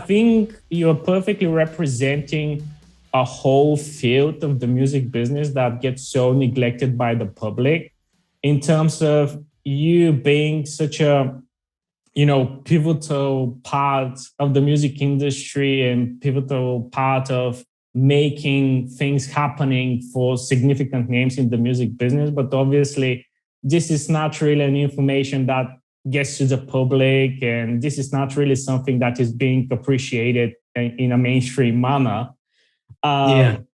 think you're perfectly representing a whole field of the music business that gets so neglected by the public, in terms of you being such a, pivotal part of the music industry and pivotal part of making things happening for significant names in the music business. But obviously, this is not really an information that gets to the public, and this is not really something that is being appreciated in a mainstream manner. I'm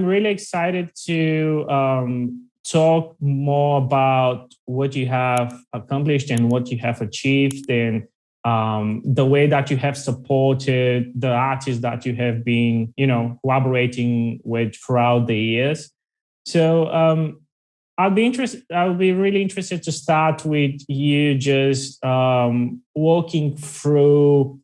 really excited to talk more about what you have accomplished and what you have achieved, and the way that you have supported the artists that you have been, collaborating with throughout the years. So I'll be really interested to start with you just walking through,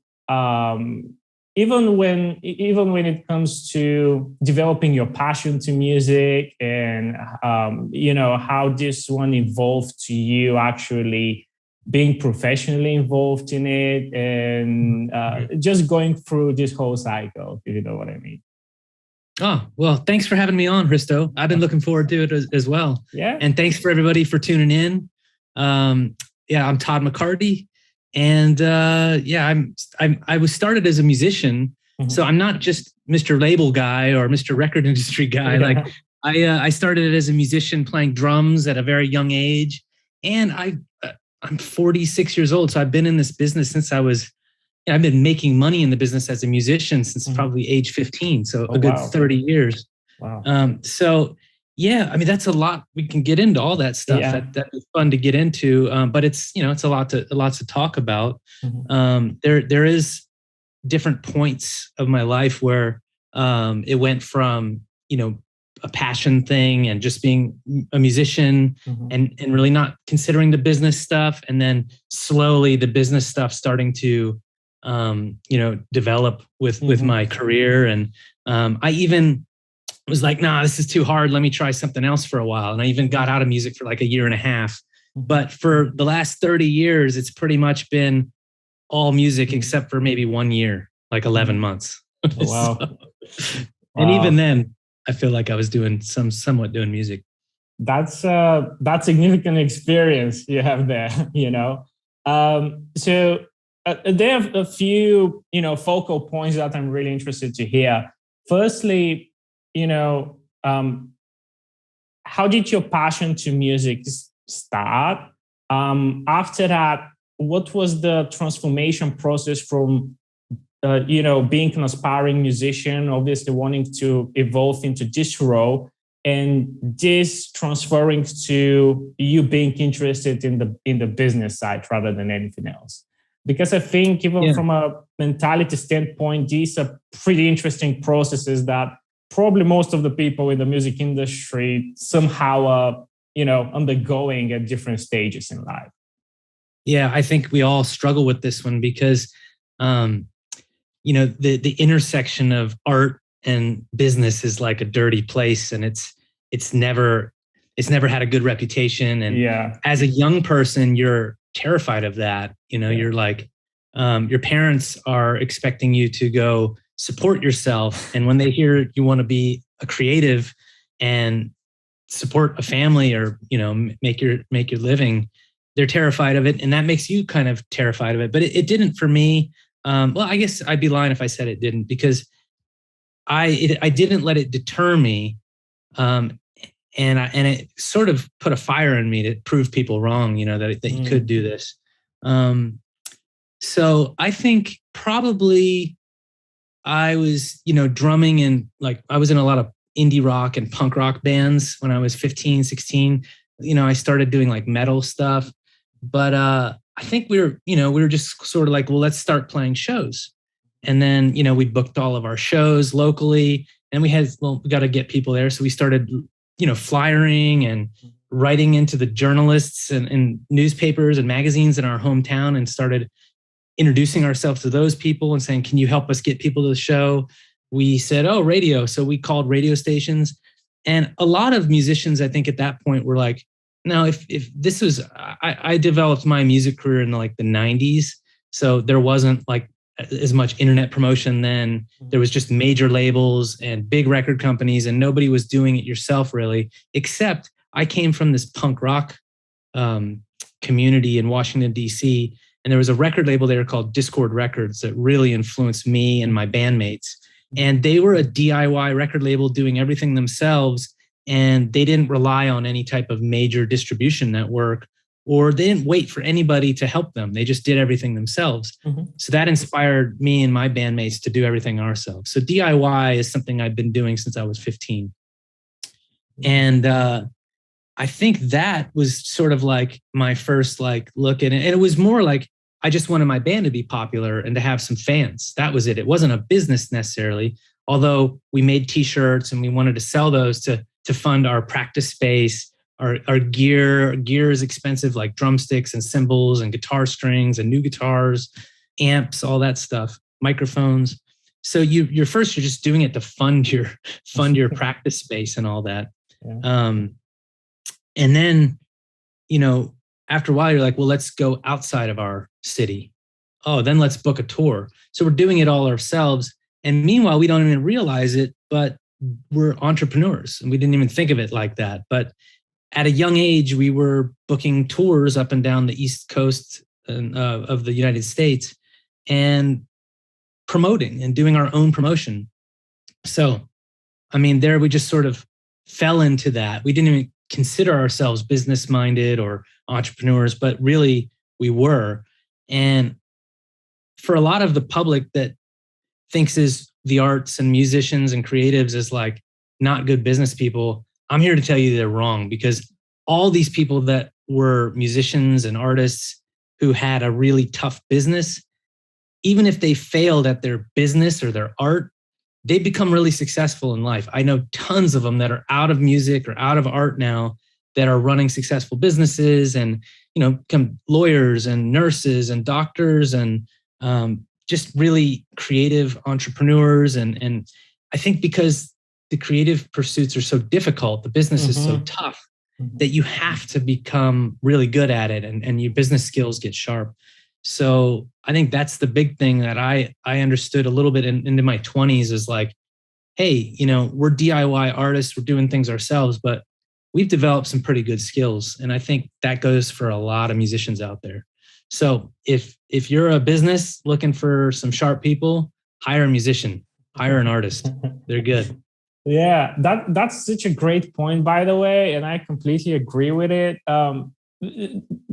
even when it comes to developing your passion to music, and how this one evolved to you actually being professionally involved in it, and just going through this whole cycle, if you know what I mean. Oh, well, thanks for having me on, Hristo. I've been looking forward to it as well. Yeah. And thanks for everybody for tuning in. I'm Todd McCarty. And I was started as a musician. Mm-hmm. So I'm not just Mr. Label guy or Mr. Record Industry guy. Yeah. Like I started as a musician playing drums at a very young age. And I'm 46 years old. So I've been in this business since I've been making money in the business as a musician since probably age 15. So a good 30 years. Wow. That's a lot. We can get into all that stuff. Yeah. That is fun to get into. But it's a lot to talk about. Mm-hmm. There is different points of my life where it went from, a passion thing and just being a musician, mm-hmm. and really not considering the business stuff. And then slowly the business stuff starting to develop with my career. And I even was like, nah, this is too hard. Let me try something else for a while. And I even got out of music for like a year and a half. But for the last 30 years, it's pretty much been all music except for maybe 1 year, like 11 months. Oh, wow. And even then, I feel like I was somewhat doing music. That's significant experience you have there, So there are a few, focal points that I'm really interested to hear. Firstly, how did your passion to music start? After that, what was the transformation process from, being an aspiring musician, obviously wanting to evolve into this role, and this transferring to you being interested in the business side rather than anything else? Because I think even from a mentality standpoint, these are pretty interesting processes that probably most of the people in the music industry somehow are, undergoing at different stages in life. Yeah, I think we all struggle with this one because, the intersection of art and business is like a dirty place, and it's never had a good reputation. And as a young person, you're terrified of that. You're like, your parents are expecting you to go support yourself. And when they hear you want to be a creative and support a family or, make your living, they're terrified of it. And that makes you kind of terrified of it. But it didn't for me. I guess I'd be lying if I said it didn't, because I didn't let it deter me. And it sort of put a fire in me to prove people wrong, that you could do this. So I think probably I was, drumming, and like I was in a lot of indie rock and punk rock bands when I was 15, 16. I started doing like metal stuff, but I think we were just sort of like, well, let's start playing shows. And then, we booked all of our shows locally, and we got to get people there. So we started, flyering and writing into the journalists and newspapers and magazines in our hometown, and started introducing ourselves to those people and saying, can you help us get people to the show? We said, oh, radio. So we called radio stations. And a lot of musicians, I think at that point, were like, no, if this was, I developed my music career in like the 90s. So there wasn't like as much internet promotion then. There was just major labels and big record companies, and nobody was doing it yourself really, except I came from this punk rock community in Washington, D.C., and there was a record label there called Discord Records that really influenced me and my bandmates. And they were a DIY record label doing everything themselves, and they didn't rely on any type of major distribution network, or they didn't wait for anybody to help them. They just did everything themselves. So that inspired me and my bandmates to do everything ourselves. So DIY is something I've been doing since I was 15. And I think that was sort of like my first like look at it. And it was more like, I just wanted my band to be popular and to have some fans. That was it. It wasn't a business necessarily, although we made t-shirts and we wanted to sell those to fund our practice space. Our gear is expensive, like drumsticks and cymbals and guitar strings and new guitars, amps, all that stuff, microphones. So you're just doing it to fund your practice space and all that. Yeah. And then, after a while, you're like, well, let's go outside of our city. Oh, then let's book a tour. So we're doing it all ourselves. And meanwhile, we don't even realize it, but we're entrepreneurs and we didn't even think of it like that. But at a young age, we were booking tours up and down the East Coast of the United States and promoting and doing our own promotion. So, there we just sort of fell into that. We didn't even consider ourselves business-minded or entrepreneurs, but really we were. And for a lot of the public that thinks is the arts and musicians and creatives is like not good business people, I'm here to tell you they're wrong, because all these people that were musicians and artists who had a really tough business, even if they failed at their business or their art, they become really successful in life. I know tons of them that are out of music or out of art now that are running successful businesses and, become lawyers and nurses and doctors and just really creative entrepreneurs. And I think because the creative pursuits are so difficult, the business is so tough that you have to become really good at it and your business skills get sharp. So I think that's the big thing that I understood a little bit into my 20s is like, hey, we're DIY artists, we're doing things ourselves, but we've developed some pretty good skills. And I think that goes for a lot of musicians out there. So if you're a business looking for some sharp people, hire a musician, hire an artist. They're good. Yeah, that's such a great point, by the way. And I completely agree with it.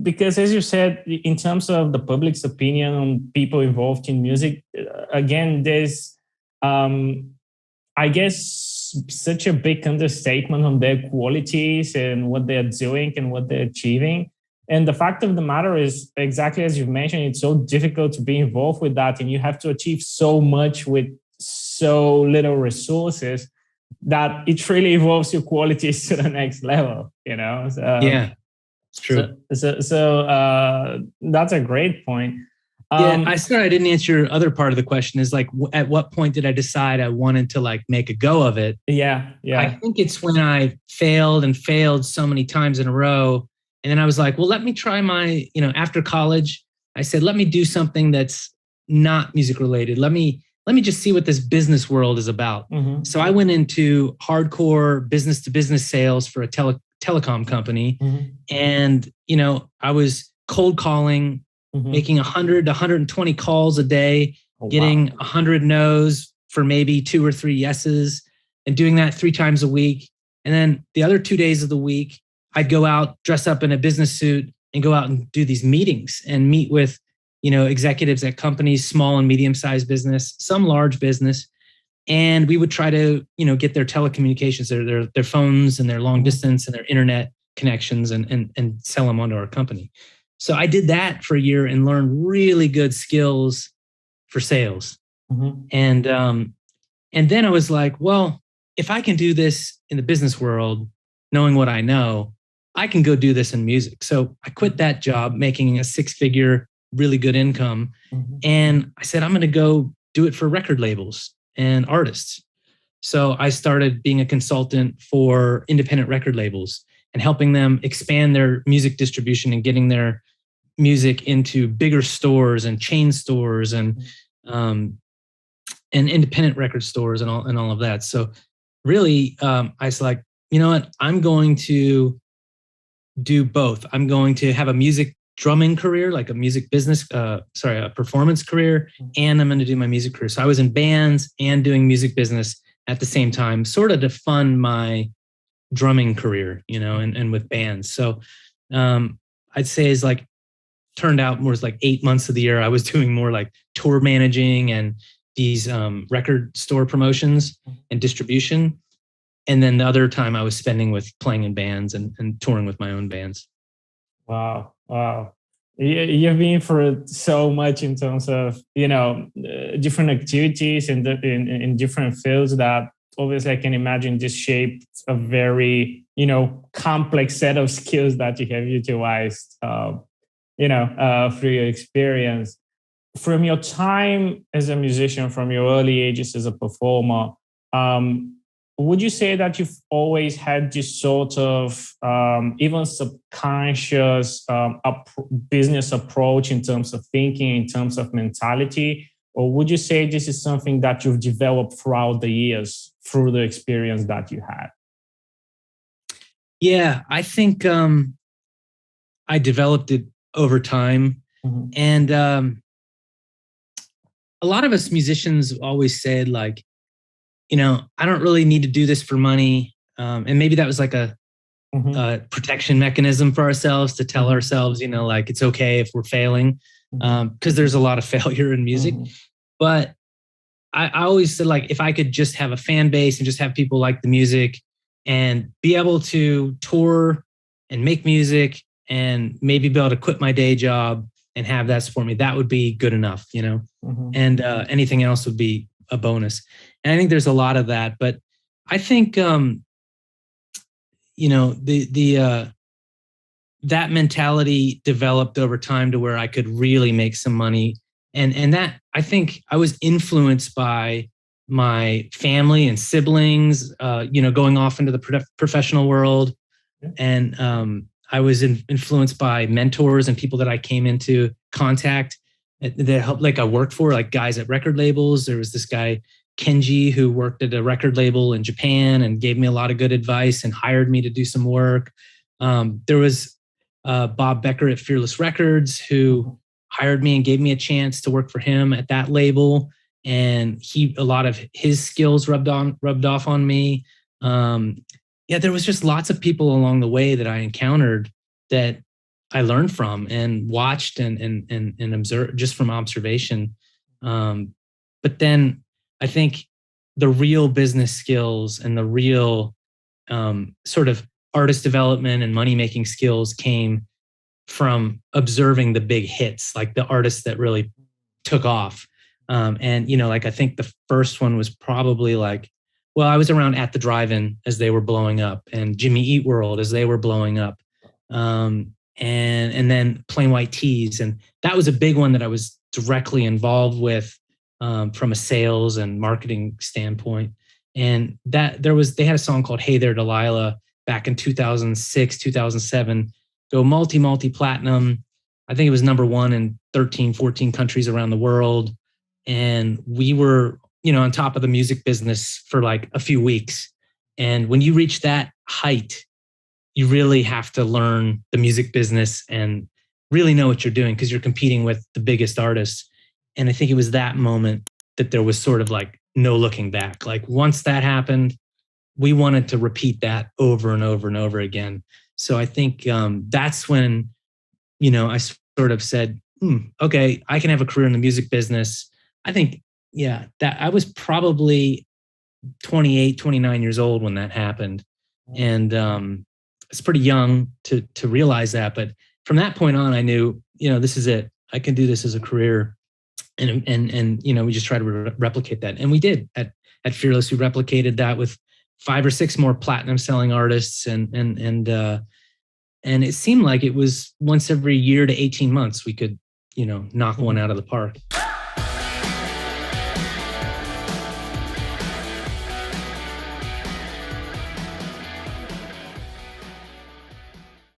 Because as you said, in terms of the public's opinion on people involved in music, again, there's, I guess, such a big understatement on their qualities and what they're doing and what they're achieving. And the fact of the matter is, exactly as you've mentioned, it's so difficult to be involved with that. And you have to achieve so much with so little resources that it really evolves your qualities to the next level, So, yeah. It's true. So that's a great point. I didn't answer your other part of the question is like, at what point did I decide I wanted to like make a go of it? Yeah. I think it's when I failed so many times in a row. And then I was like, well, let me try my, after college, I said, let me do something that's not music related. Let me just see what this business world is about. So I went into hardcore business to business sales for a telecom company. And, I was cold calling, making 100 to 120 calls a day, getting 100 no's for maybe 2 or 3 yeses, and doing that 3 times a week. And then the other 2 days of the week, I'd go out, dress up in a business suit and go out and do these meetings and meet with, executives at companies, small and medium-sized business, some large business. And we would try to, get their telecommunications, their phones and their long distance and their internet connections and sell them onto our company. So I did that for a year and learned really good skills for sales. And then I was like, well, if I can do this in the business world, knowing what I know, I can go do this in music. So I quit that job, making a 6-figure, really good income. And I said, I'm going to go do it for record labels and artists. So I started being a consultant for independent record labels and helping them expand their music distribution and getting their music into bigger stores and chain stores and independent record stores and all of that. So really, I was like, you know what? I'm going to do both. I'm going to have a music drumming career, like a music business, a performance career, and I'm going to do my music career. So I was in bands and doing music business at the same time, sort of to fund my drumming career, you know, and with bands. So I'd say is like turned out more as like 8 months of the year I was doing more like tour managing and these record store promotions and distribution. And then the other time I was spending with playing in bands and touring with my own bands. Wow. You've been through so much in terms of, you know, different activities and in different fields that obviously I can imagine just shaped a very, you know, complex set of skills that you have utilized, through your experience. From your time as a musician, from your early ages as a performer, would you say that you've always had this sort of even subconscious business approach in terms of thinking, in terms of mentality? Or would you say this is something that you've developed throughout the years through the experience that you had? Yeah, I think I developed it over time. And a lot of us musicians always said like, you know, I don't really need to do this for money. And maybe that was like a protection mechanism for ourselves to tell ourselves, you know, like it's okay if we're failing, because there's a lot of failure in music. But I always said like, if I could just have a fan base and just have people like the music and be able to tour and make music and maybe be able to quit my day job and have that support me, that would be good enough, you know, and anything else would be a bonus. And I think there's a lot of that, but I think, that mentality developed over time to where I could really make some money. And that, I think I was influenced by my family and siblings, going off into the professional world. And I was influenced by mentors and people that I came into contact that helped, like I worked for, like guys at record labels. There was this guy, Kenji, who worked at a record label in Japan and gave me a lot of good advice and hired me to do some work. There was Bob Becker at Fearless Records, who hired me and gave me a chance to work for him at that label. And a lot of his skills rubbed off on me. There was just lots of people along the way that I encountered that I learned from and watched and observed just from observation. But then I think the real business skills and the real sort of artist development and money-making skills came from observing the big hits, like the artists that really took off. I think the first one was probably like, well, I was around At the Drive-In as they were blowing up, and Jimmy Eat World as they were blowing up, and then Plain White Tees, and that was a big one that I was directly involved with from a sales and marketing standpoint. And that they had a song called "Hey There, Delilah" back in 2006, 2007, go multi-platinum. I think it was number one in 13, 14 countries around the world, and we were, on top of the music business for like a few weeks. And when you reach that height, you really have to learn the music business and really know what you're doing, because you're competing with the biggest artists. And I think it was that moment that there was sort of like no looking back. Like once that happened, we wanted to repeat that over and over and over again. So I think that's when, I sort of said, okay, I can have a career in the music business. I think, that I was probably 28, 29 years old when that happened. And it's pretty young to realize that. But from that point on, I knew, this is it. I can do this as a career. And we just try to replicate that. And we did at Fearless. We replicated that with 5 or 6 more platinum selling artists. And it seemed like it was once every year to 18 months, we could, knock one out of the park.